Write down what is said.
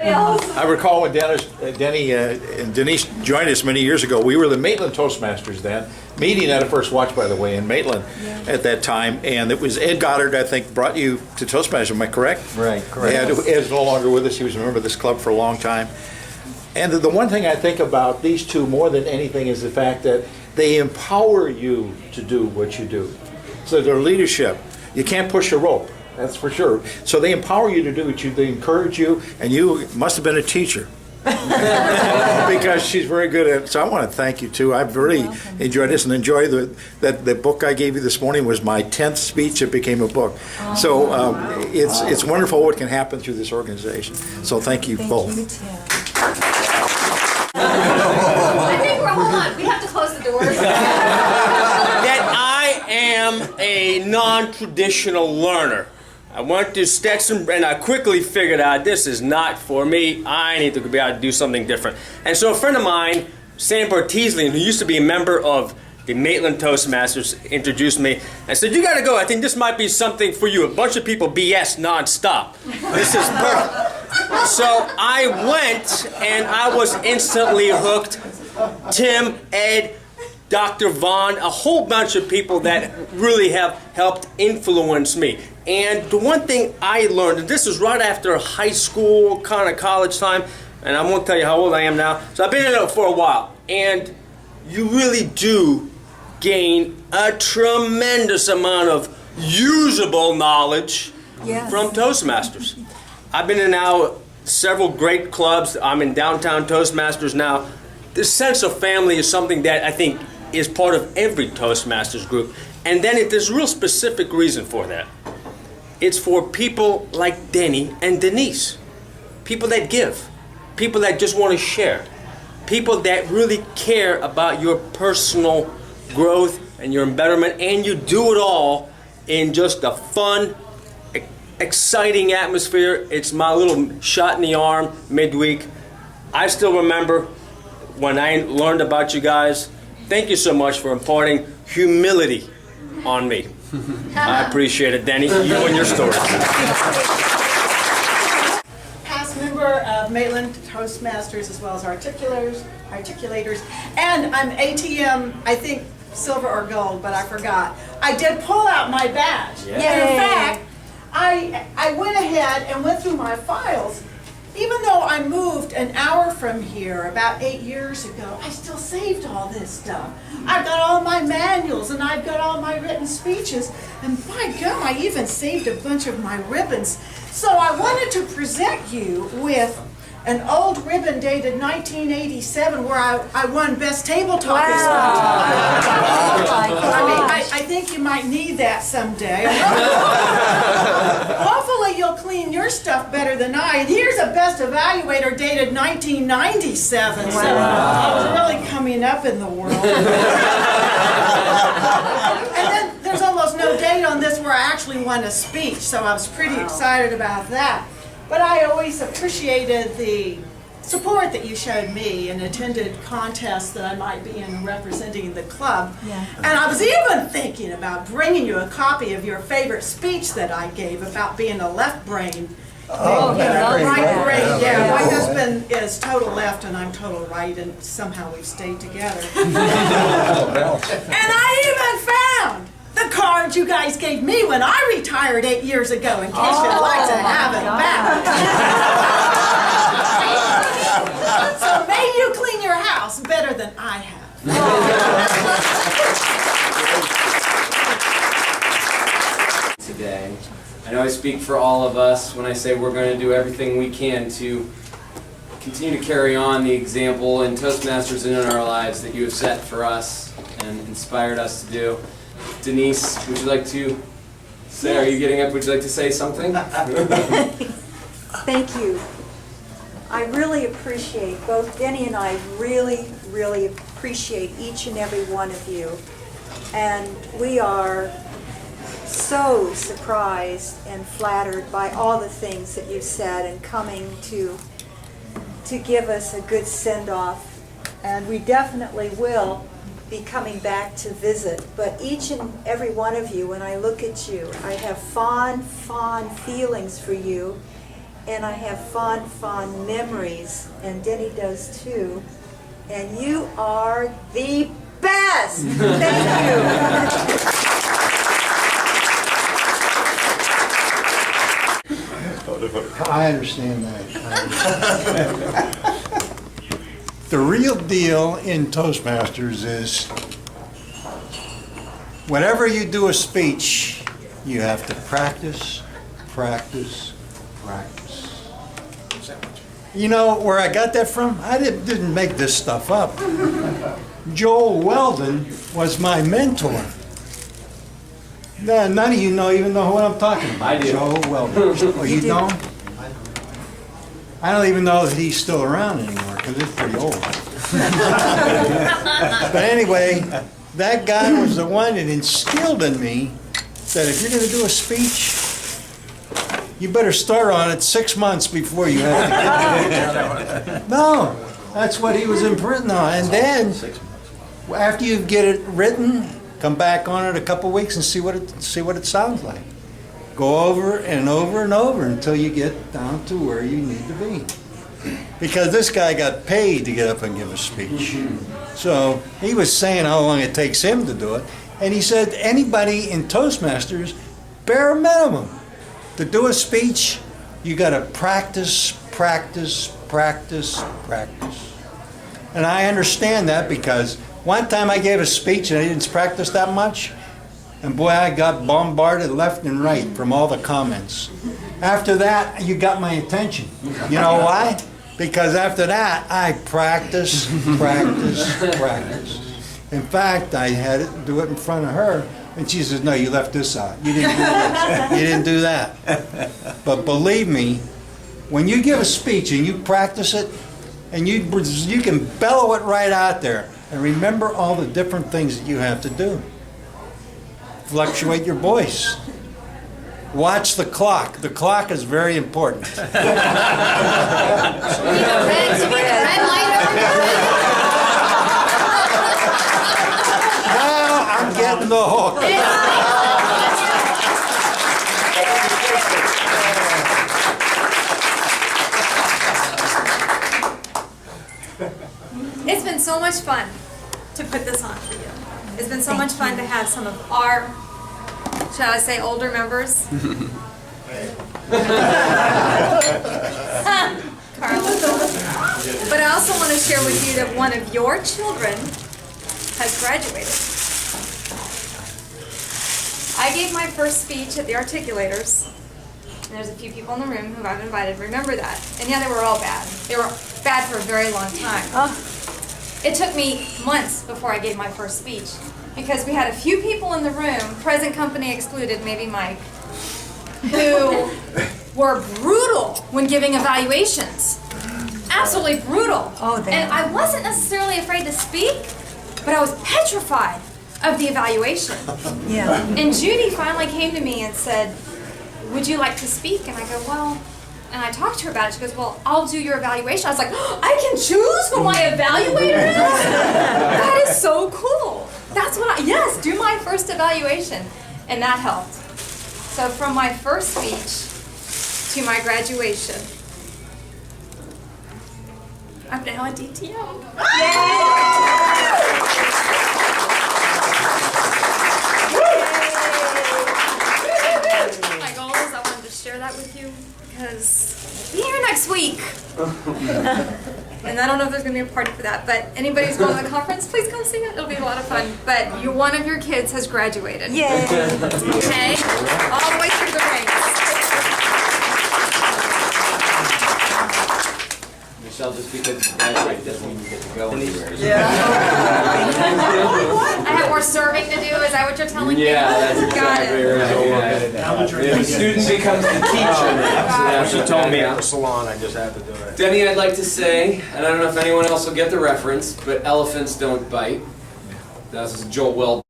I recall when Denny and Denise joined us many years ago. We were the Maitland Toastmasters then, meeting at a First Watch, by the way, in Maitland at that time. And it was Ed Goddard, I think, brought you to Toastmasters. Am I correct? Right, correct. Ed is no longer with us. He was a member of this club for a long time. And the one thing I think about these two more than anything is the fact that they empower you to do what you do. So their leadership, you can't push a rope. That's for sure. So they empower you to do what you, they encourage you, and you must have been a teacher. Because she's very good at it. So I want to thank you too. I've really enjoyed this and enjoy the book I gave you this morning was my 10th speech. It became a book. So it's wonderful what can happen through this organization. So thank you both. Thank you, I think hold on. We have to close the doors. That I am a non-traditional learner. I went to Stetson and I quickly figured out this is not for me. I need to be able to do something different. And so a friend of mine, Sam Bartesley, who used to be a member of the Maitland Toastmasters, introduced me and said, "You got to go. I think this might be something for you. A bunch of people BS nonstop. This is perfect." So I went and I was instantly hooked. Tim, Ed, Dr. Vaughn, a whole bunch of people that really have helped influence me. And the one thing I learned, and this is right after high school, kind of college time, and I won't tell you how old I am now, so I've been in it for a while, and you really do gain a tremendous amount of usable knowledge from Toastmasters. I've been in now several great clubs. I'm in downtown Toastmasters now. This sense of family is something that I think is part of every Toastmasters group. And then there's a real specific reason for that. It's for people like Denny and Denise. People that give. People that just want to share. People that really care about your personal growth and your betterment. And you do it all in just a fun, exciting atmosphere. It's my little shot in the arm midweek. I still remember when I learned about you guys. Thank you so much for imparting humility on me. I appreciate it, Denny. You and your story. Past member of Maitland Toastmasters as well as articulators. And I'm ATM, I think silver or gold, but I forgot. I did pull out my badge. Yeah. In fact, I went ahead and went through my files. Even though I moved an hour from here about 8 years ago, I still saved all this stuff. I've got all my manuals and I've got all my written speeches. And by God, I even saved a bunch of my ribbons. So I wanted to present you with an old ribbon dated 1987 where I won Best Table Talker. I think you might need that someday. Hopefully you'll clean your stuff better than I. And here's a Best Evaluator dated 1997. So I was really coming up in the world. And then there's almost no date on this where I actually won a speech, so I was pretty excited about that. But I always appreciated the support that you showed me and attended contests that I might be in representing the club. Yeah. And I was even thinking about bringing you a copy of your favorite speech that I gave about being a left brain. Oh, right brain, yeah. My husband is total left and I'm total right, and somehow we've stayed together. And I even found the card you guys gave me when I retired 8 years ago, in case you'd like to have it back. So may you clean your house better than I have. Today, I know I speak for all of us when I say we're going to do everything we can to continue to carry on the example in Toastmasters and in our lives that you have set for us and inspired us to do. Denise, would you like to say, are you getting up, would you like to say something? Thank you. I really appreciate, both Denny and I really, really appreciate each and every one of you. And we are so surprised and flattered by all the things that you've said and coming to give us a good send-off. And we definitely will be coming back to visit. But each and every one of you, when I look at you, I have fond feelings for you. and I have fond, fond memories, and Denny does too. And you are the best! Thank you! I understand that. The real deal in Toastmasters is whenever you do a speech, you have to practice, practice, practice. You know where I got that from? I didn't make this stuff up. Joel Weldon was my mentor. None of you even know what I'm talking about. I do. Joel Weldon. Oh, you don't? I don't even know if he's still around anymore because he's pretty old. But anyway, that guy was the one that instilled in me that if you're going to do a speech, you better start on it 6 months before you have to get it. No, that's what he was imprinting on. And then, after you get it written, come back on it a couple weeks and see what it sounds like. Go over and over and over until you get down to where you need to be. Because this guy got paid to get up and give a speech. So he was saying how long it takes him to do it. And he said anybody in Toastmasters, bare minimum, to do a speech, you got to practice, practice, practice, practice. And I understand that because one time I gave a speech and I didn't practice that much. And boy, I got bombarded left and right from all the comments. After that, you got my attention. You know why? Because after that, I practice, practice, practice. In fact, I had it do it in front of her, and she says, "No, you left this out. You didn't do that. You didn't do that." But believe me, when you give a speech and you practice it, and you can bellow it right out there, and remember all the different things that you have to do. Fluctuate your voice. Watch the clock. The clock is very important. You mean the red light over there? Now I'm getting the hook. It's been so much fun to put this on for you. It's been so much fun to have some of our, shall I say, older members. Carla. But I also want to share with you that one of your children has graduated. I gave my first speech at the Articulators. And there's a few people in the room who I've invited. Remember that. And yeah, they were all bad. They were bad for a very long time. It took me months before I gave my first speech because we had a few people in the room, present company excluded, maybe Mike, who were brutal when giving evaluations. Absolutely brutal. Oh, they and I wasn't necessarily afraid to speak, but I was petrified of the evaluation. Yeah. And Judy finally came to me and said, "Would you like to speak?" And I go, "Well," and I talked to her about it. She goes, "Well, I'll do your evaluation." I was like, "Oh, I can choose who my evaluator is?" That is so cool. That's what yes, do my first evaluation. And that helped. So from my first speech to my graduation, I'm now a DTM. My goal is I wanted to share that with you because be here next week. And I don't know if there's going to be a party for that, but anybody who's going to the conference, please come see it. It'll be a lot of fun. But one of your kids has graduated. Yay. Okay? All the way through the ranks. Michelle, just because you graduated doesn't mean you get to go anywhere. I have more serving to do. Is that what you're telling me? Yeah, that's Got exactly it. right. The student becomes the teacher now. She told me at the salon I just had to do it. Denny, I'd like to say, and I don't know if anyone else will get the reference, but elephants don't bite. That was Joel Weld.